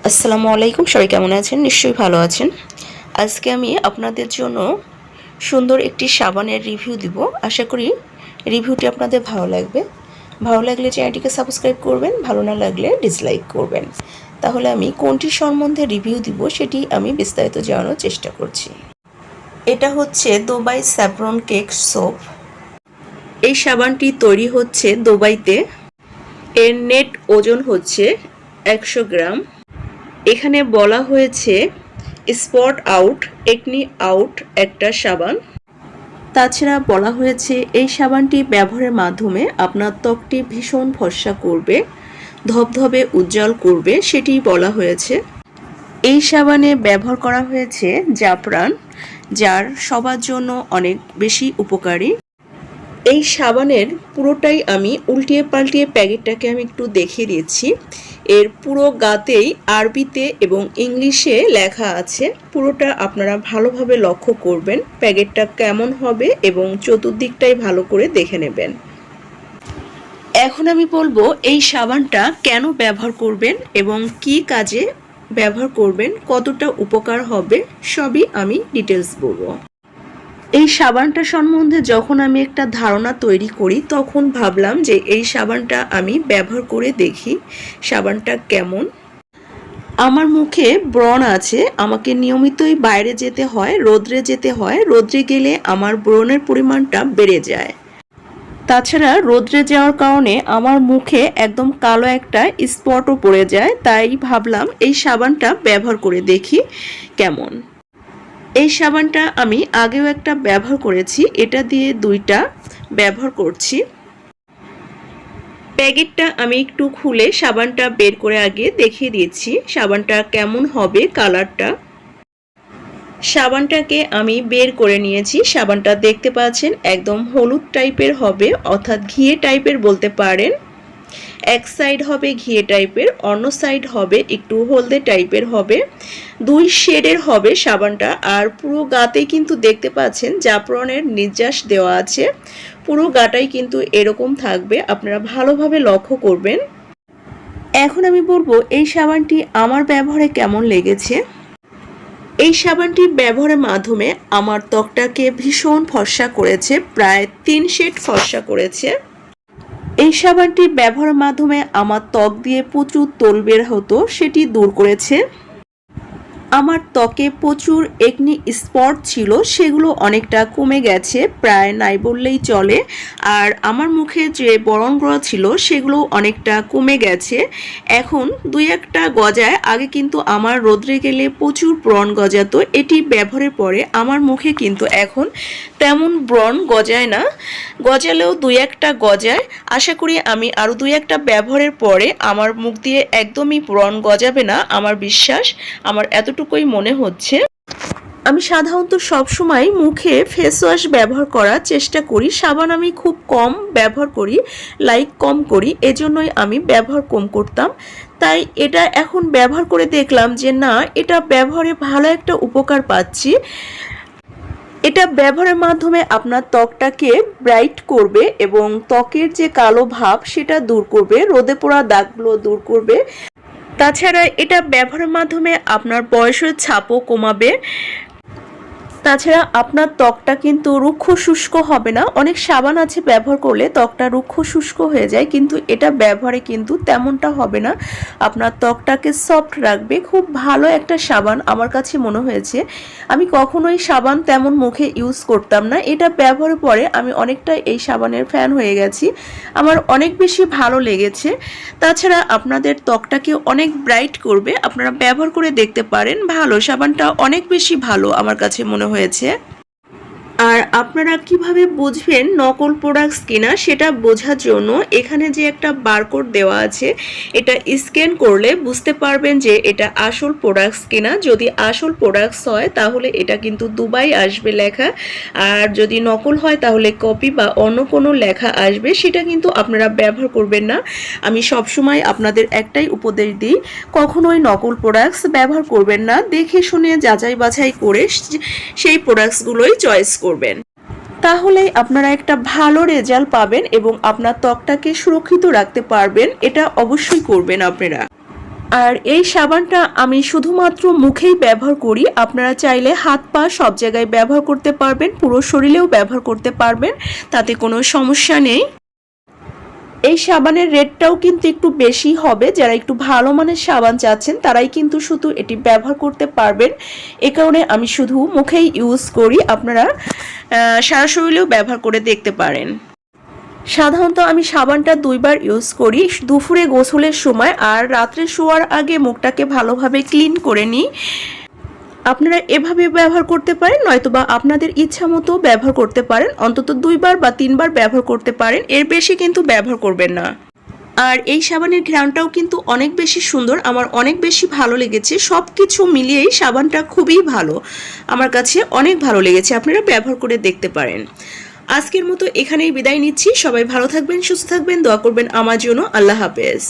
আসসালামু আলাইকুম, সবাই কেমন আছেন? নিশ্চয়ই ভালো আছেন। আজকে আমি আপনাদের জন্য সুন্দর একটি সাবানের রিভিউ দিব। আশা করি রিভিউটি আপনাদের ভালো লাগবে। ভালো লাগলে চ্যানেলটিকে সাবস্ক্রাইব করবেন, ভালো না লাগলে ডিসলাইক করবেন। তাহলে আমি কোনটি সম্বন্ধে রিভিউ দিব সেটি আমি বিস্তারিত জানানোর চেষ্টা করছি। এটা হচ্ছে দুবাই স্যাফরন কেক সোপ। এই সাবানটি তৈরি হচ্ছে দুবাইতে। এর নেট ওজন হচ্ছে 100 গ্রাম। এখানে বলা হয়েছে স্পট আউট, একনি আউট একটা সাবান। তাছাড়া বলা হয়েছে এই সাবানটি ব্যবহারের মাধ্যমে আপনার ত্বকটি ভীষণ ফর্সা করবে, ধবধবে উজ্জ্বল করবে, সেটি বলা হয়েছে। এই সাবানে ব্যবহার করা হয়েছে জাফরান, যার সবার জন্য অনেক বেশি উপকারী। এই সাবানের পুরোটাই আমি উল্টিয়ে পাল্টিয়ে প্যাকেটটাকে আমি একটু দেখিয়ে দিচ্ছি। এর পুরো গাতেই আরবিতে এবং ইংলিশে লেখা আছে। পুরোটা আপনারা ভালোভাবে লক্ষ্য করবেন প্যাকেটটা কেমন হবে এবং চতুর্দিকটাই ভালো করে দেখে নেবেন। এখন আমি বলবো এই সাবানটা কেন ব্যবহার করবেন এবং কি কাজে ব্যবহার করবেন, কতটা উপকার হবে, সবই আমি ডিটেলস বলবো। এই সাবানটা সম্বন্ধে যখন আমি একটা ধারণা তৈরি করি তখন ভাবলাম যে এই সাবানটা আমি ব্যবহার করে দেখি সাবানটা কেমন। আমার মুখে ব্রণ আছে, আমাকে নিয়মিতই বাইরে যেতে হয়, রোদ্রে যেতে হয়। রোদ্রে গেলে আমার ব্রণের পরিমাণটা বেড়ে যায়। তাছাড়া রোদ্রে যাওয়ার কারণে আমার মুখে একদম কালো একটা স্পটও পড়ে যায়। তাই ভাবলাম এই সাবানটা ব্যবহার করে দেখি কেমন। এই সাবানটা আমি আগেও একটা ব্যবহার করেছি, এটা দিয়ে দুইটা ব্যবহার করছি। প্যাকেটটা আমি একটু খুলে সাবানটা বের করে আগে দেখিয়ে দিয়েছি সাবানটা কেমন হবে কালারটা। সাবানটাকে আমি বের করে নিয়েছি। সাবানটা দেখতে পাচ্ছেন একদম হলুদ টাইপের হবে, অর্থাৎ ঘিয়ে টাইপের বলতে পারেন। এক সাইড হবে ঘিয়ে টাইপের, অন্য সাইড হবে একটু হলদে টাইপের হবে। দুই শেডের হবে সাবানটা। আর পুরো গাতে কিন্তু দেখতে পাচ্ছেন জাফরানের নির্যাস দেওয়া আছে। পুরো গাটাই কিন্তু এরকম থাকবে, আপনারা ভালোভাবে লক্ষ্য করবেন। এখন আমি বলবো এই সাবানটি আমার ব্যবহারে কেমন লেগেছে। এই সাবানটি ব্যবহারের মাধ্যমে আমার ত্বকটাকে ভীষণ ফর্সা করেছে, প্রায় 3 শেড ফর্সা করেছে। এই সাবানটি ব্যবহারের মাধ্যমে আমার ত্বক দিয়ে প্রচুর তোল বের হতো, সেটি দূর করেছে। আমার ত্বকে প্রচুর একনি স্পট ছিল, সেগুলো অনেকটা কমে গেছে, প্রায় নাই বললেই চলে। আর আমার মুখে যে ব্রণগুলো ছিল সেগুলো অনেকটা কমে গেছে। এখন দুই একটা গজায়। আগে কিন্তু আমার রোদ্রে গেলে প্রচুর ব্রণ গজাতো। এটি ব্যবহারের পরে আমার মুখে কিন্তু এখন তেমন ব্রণ গজায় না, গজালেও দুই একটা গজায়। আশা করি আমি আরও দুই একটা ব্যবহারের পরে আমার মুখ দিয়ে একদমই ব্রণ গজাবে না, আমার বিশ্বাস। আমার এতটুকুই মনে হচ্ছে। আমি সাধারণত সবসময় মুখে ফেস ওয়াশ ব্যবহার করার চেষ্টা করি। সাবান আমি খুব কম ব্যবহার করি, কম করি, এজন্যই আমি ব্যবহার কম করতাম। তাই এটা এখন ব্যবহার করে দেখলাম যে না, এটা ব্যবহারে ভালো একটা উপকার পাচ্ছি। এটা ব্যবহারের মাধ্যমে আপনার ত্বকটাকে ব্রাইট করবে এবং ত্বকের যে কালো ভাব সেটা দূর করবে, রোদে পোড়া দাগগুলো দূর করবে। তাছাড়া এটা ব্যবহারের মাধ্যমে আপনার বয়সের ছাপও কমাবে। তাছাড়া আপনার ত্বকটা কিন্তু রুক্ষ শুষ্ক হবে না। অনেক সাবান আছে ব্যবহার করলে ত্বকটা রুক্ষ শুষ্ক হয়ে যায়, কিন্তু এটা ব্যবহারে কিন্তু তেমনটা হবে না। আপনার ত্বকটাকে সফট রাখবে। খুব ভালো একটা সাবান আমার কাছে মনে হয়েছে। আমি কখনোই সাবান তেমন মুখে ইউজ করতাম না, এটা ব্যবহারের পরে আমি অনেকটা এই সাবানের ফ্যান হয়ে গেছি। আমার অনেক বেশি ভালো লেগেছে। তাছাড়া আপনাদের ত্বকটাকে অনেক ব্রাইট করবে, আপনারা ব্যবহার করে দেখতে পারেন। ভালো, সাবানটা অনেক বেশি ভালো আমার কাছে মনে হয়েছে। আর আপনারা কিভাবে বুঝবেন নকল প্রোডাক্টস কিনা সেটা বোঝার জন্য এখানে যে একটা বারকোড দেওয়া আছে, এটা স্ক্যান করলে বুঝতে পারবেন যে এটা আসল প্রোডাক্টস কিনা। যদি আসল প্রোডাক্টস হয় তাহলে এটা কিন্তু দুবাই আসবে লেখা, আর যদি নকল হয় তাহলে কপি বা অন্য কোনো লেখা আসবে, সেটা কিন্তু আপনারা ব্যবহার করবেন না। আমি সবসময় আপনাদের একটাই উপদেশ দিই, কখনোই নকল প্রোডাক্টস ব্যবহার করবেন না। দেখে শুনে যাচাই বাছাই করে সেই প্রোডাক্টসগুলোই চয়েস করবেন, তাহলেই আপনারা একটা ভালো রেজাল্ট পাবেন এবং আপনার ত্বকটাকে সুরক্ষিত রাখতে পারবেন। এটা অবশ্যই করবেন আপনারা। আর এই সাবানটা আমি শুধুমাত্র মুখেই ব্যবহার করি, আপনারা চাইলে হাত পা সব জায়গায় ব্যবহার করতে পারবেন, পুরো শরীরেও ব্যবহার করতে পারবেন, তাতে কোনো সমস্যা নেই। এই সাবানের রেটটাও কিন্তু একটু বেশি হবে, যারা একটু ভালো মানের সাবান চাচ্ছেন তারাই কিন্তু শুধু এটি ব্যবহার করতে পারবেন। এ কারণে আমি শুধু মুখেই ইউজ করি, আপনারা সারা শরীরেও ব্যবহার করে দেখতে পারেন। সাধারণত আমি সাবানটা 2 বার ইউজ করি, দুপুরে গোসলের সময় আর রাত্রে শোয়ার আগে মুখটাকে ভালোভাবে ক্লিন করে নিই। আপনারা এভাবে ব্যবহার করতে পারেন, নয়তোবা আপনাদের ইচ্ছা মতো ব্যবহার করতে পারেন, অন্তত 2 বার বা 3 বার ব্যবহার করতে পারেন, এর বেশি কিন্তু ব্যবহার করবেন না। আর এই সাবানের ঘ্রাণটাও কিন্তু অনেক বেশি সুন্দর, আমার অনেক বেশি ভালো লেগেছে। সব কিছু মিলিয়েই সাবানটা খুবই ভালো, আমার কাছে অনেক ভালো লেগেছে, আপনারা ব্যবহার করে দেখতে পারেন। আজকের মতো এখানেই বিদায় নিচ্ছি, সবাই ভালো থাকবেন, সুস্থ থাকবেন, দোয়া করবেন আমার জন্য। আল্লাহ হাফেজ।